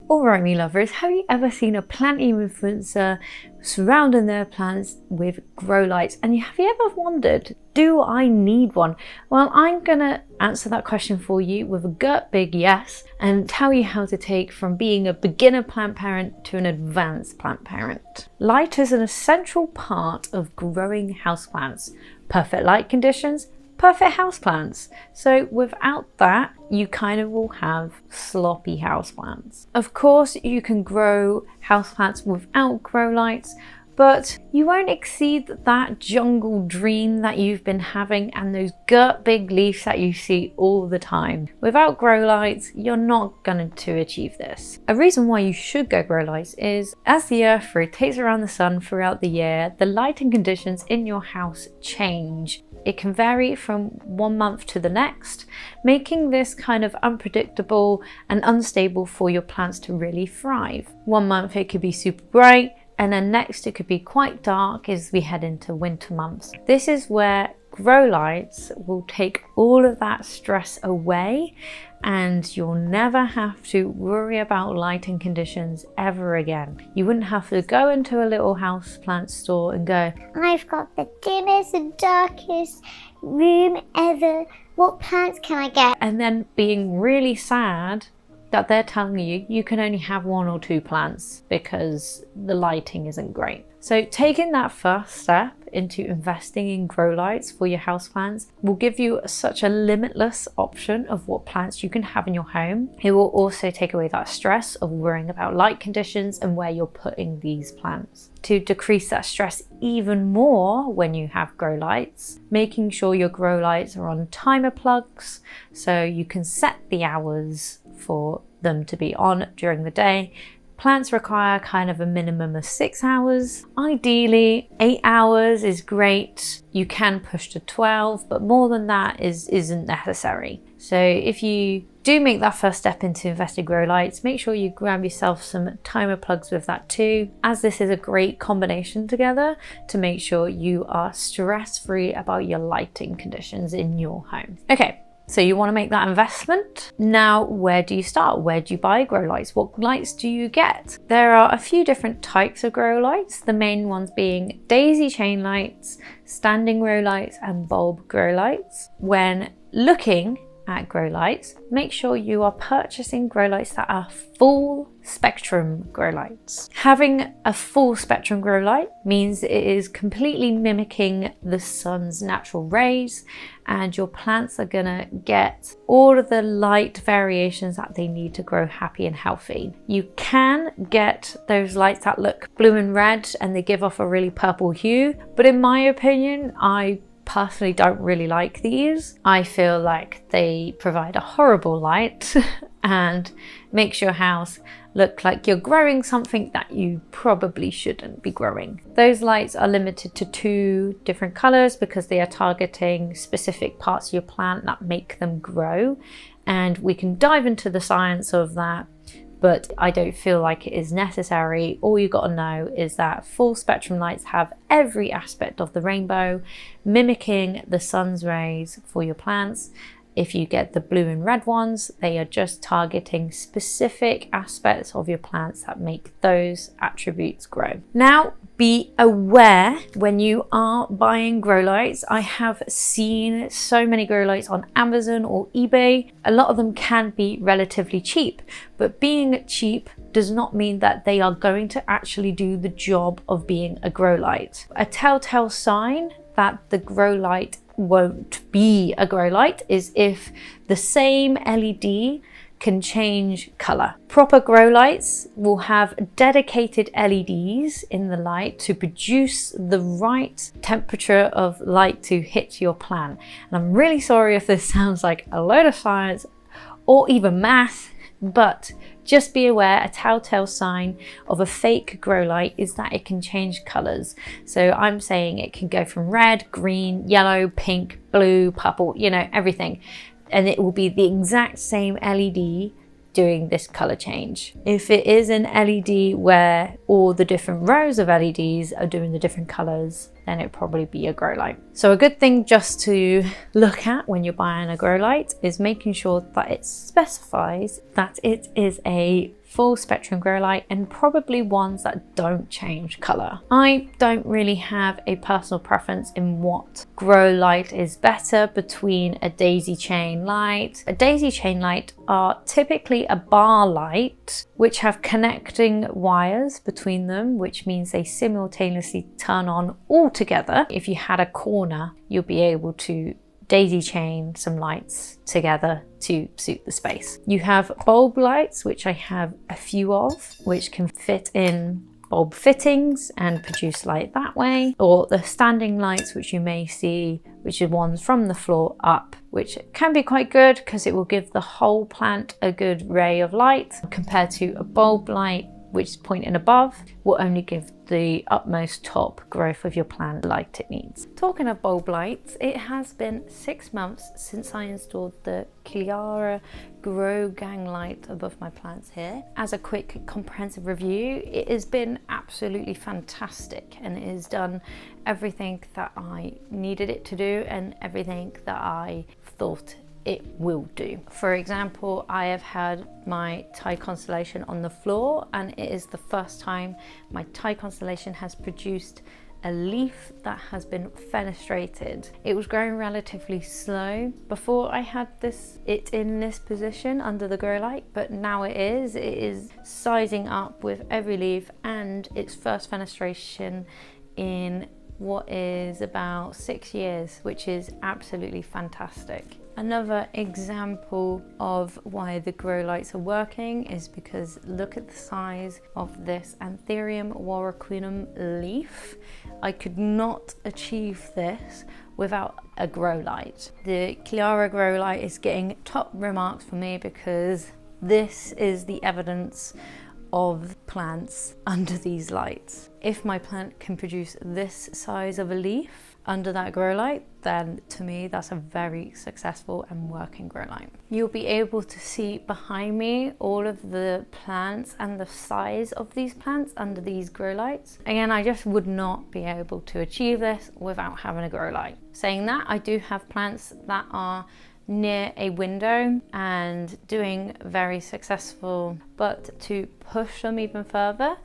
Alright, me lovers, have you ever seen a planty influencer surrounding their plants with grow lights? And have you ever wondered, do I need one? Well, I'm gonna answer that question for you with a gut big yes and tell you how to take from being a beginner plant parent to an advanced plant parent. Light is an essential part of growing houseplants. Perfect light conditions, perfect houseplants. So without that, you kind of will have sloppy houseplants. Of course, you can grow houseplants without grow lights, but you won't exceed that jungle dream that you've been having and those gut big leaves that you see all the time. Without grow lights, you're not going to achieve this. A reason why you should go grow lights is as the earth rotates around the sun throughout the year, the lighting conditions in your house change. It can vary from one month to the next, making this kind of unpredictable and unstable for your plants to really thrive. One month it could be super bright, and then next it could be quite dark as we head into winter months. This is where grow lights will take all of that stress away, and you'll never have to worry about lighting conditions ever again. You wouldn't have to go into a little houseplant store and go, I've got the dimmest and darkest room ever. What plants can I get? And then being really sad that they're telling you you can only have 1 or 2 plants because the lighting isn't great. So taking that first step into investing in grow lights for your houseplants will give you such a limitless option of what plants you can have in your home. It will also take away that stress of worrying about light conditions and where you're putting these plants. To decrease that stress even more when you have grow lights, making sure your grow lights are on timer plugs so you can set the hours for them to be on during the day. Plants require kind of a minimum of 6 hours. Ideally, 8 hours is great. You can push to 12, but more than that isn't necessary. So if you do make that first step into investing grow lights, make sure you grab yourself some timer plugs with that too, as this is a great combination together to make sure you are stress-free about your lighting conditions in your home. Okay. So you want to make that investment. Now, where do you start? Where do you buy grow lights? What lights do you get? There are a few different types of grow lights, the main ones being daisy chain lights, standing grow lights, and bulb grow lights. When looking at grow lights, make sure you are purchasing grow lights that are full spectrum grow lights. Having a full spectrum grow light means it is completely mimicking the sun's natural rays, and your plants are gonna get all of the light variations that they need to grow happy and healthy. You can get those lights that look blue and red and they give off a really purple hue, but in my opinion, I personally don't really like these. I feel like they provide a horrible light and makes your house look like you're growing something that you probably shouldn't be growing. Those lights are limited to 2 different colors because they are targeting specific parts of your plant that make them grow, and we can dive into the science of that, but I don't feel like it is necessary. All you got to know is that full spectrum lights have every aspect of the rainbow, mimicking the sun's rays for your plants. If you get the blue and red ones, they are just targeting specific aspects of your plants that make those attributes grow. Now, be aware when you are buying grow lights. I have seen so many grow lights on Amazon or eBay. A lot of them can be relatively cheap, but being cheap does not mean that they are going to actually do the job of being a grow light. A telltale sign that the grow light won't be a grow light is if the same LED can change color. Proper grow lights will have dedicated LEDs in the light to produce the right temperature of light to hit your plant. And I'm really sorry if this sounds like a load of science or even math, but just be aware, a telltale sign of a fake grow light is that it can change colors. So I'm saying it can go from red, green, yellow, pink, blue, purple, you know, everything. And it will be the exact same LED doing this color change. If it is an LED where all the different rows of LEDs are doing the different colors, then it'd probably be a grow light. So a good thing just to look at when you're buying a grow light is making sure that it specifies that it is a full spectrum grow light, and probably ones that don't change color. I don't really have a personal preference in what grow light is better between a daisy chain light. A daisy chain light are typically a bar light which have connecting wires between them, which means they simultaneously turn on all together. If you had a corner, you'll be able to daisy chain some lights together to suit the space. You have bulb lights, which I have a few of, which can fit in bulb fittings and produce light that way, or the standing lights, which you may see, which are ones from the floor up, which can be quite good because it will give the whole plant a good ray of light, compared to a bulb light, which is pointing above, will only give the utmost top growth of your plant light it needs. Talking of bulb lights, it has been 6 months since I installed the Alina grow gang light above my plants here. As a quick comprehensive review, it has been absolutely fantastic, and it has done everything that I needed it to do and everything that I thought it will do. For example, I have had my Thai constellation on the floor, and it is the first time my Thai constellation has produced a leaf that has been fenestrated. It was growing relatively slow before I had it in this position under the grow light, but now it is sizing up with every leaf, and its first fenestration in what is about 6 years, which is absolutely fantastic. Another example of why the grow lights are working is because look at the size of this Anthurium warocquinum leaf. I could not achieve this without a grow light. The Alina grow light is getting top remarks for me because this is the evidence of plants under these lights. If my plant can produce this size of a leaf under that grow light, then to me that's a very successful and working grow light. You'll be able to see behind me all of the plants and the size of these plants under these grow lights. Again, I just would not be able to achieve this without having a grow light. Saying that, I do have plants that are near a window and doing very successful, but to push them even further,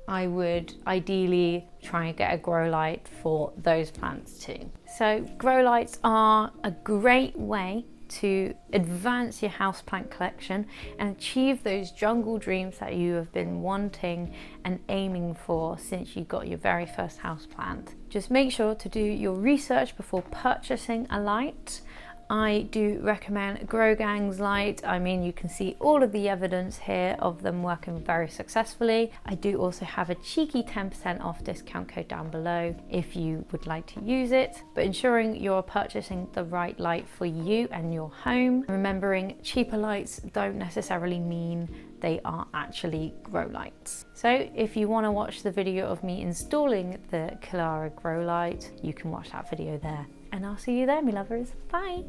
I would ideally try and get a grow light for those plants too. So grow lights are a great way to advance your houseplant collection and achieve those jungle dreams that you have been wanting and aiming for since you got your very first houseplant. Just make sure to do your research before purchasing a light. I do recommend Grow Gang's light. I mean, you can see all of the evidence here of them working very successfully. I do also have a cheeky 10% off discount code down below if you would like to use it, but ensuring you're purchasing the right light for you and your home. Remembering cheaper lights don't necessarily mean they are actually grow lights. So if you want to watch the video of me installing the Alina grow light, you can watch that video there. And I'll see you there, my lovers. Bye.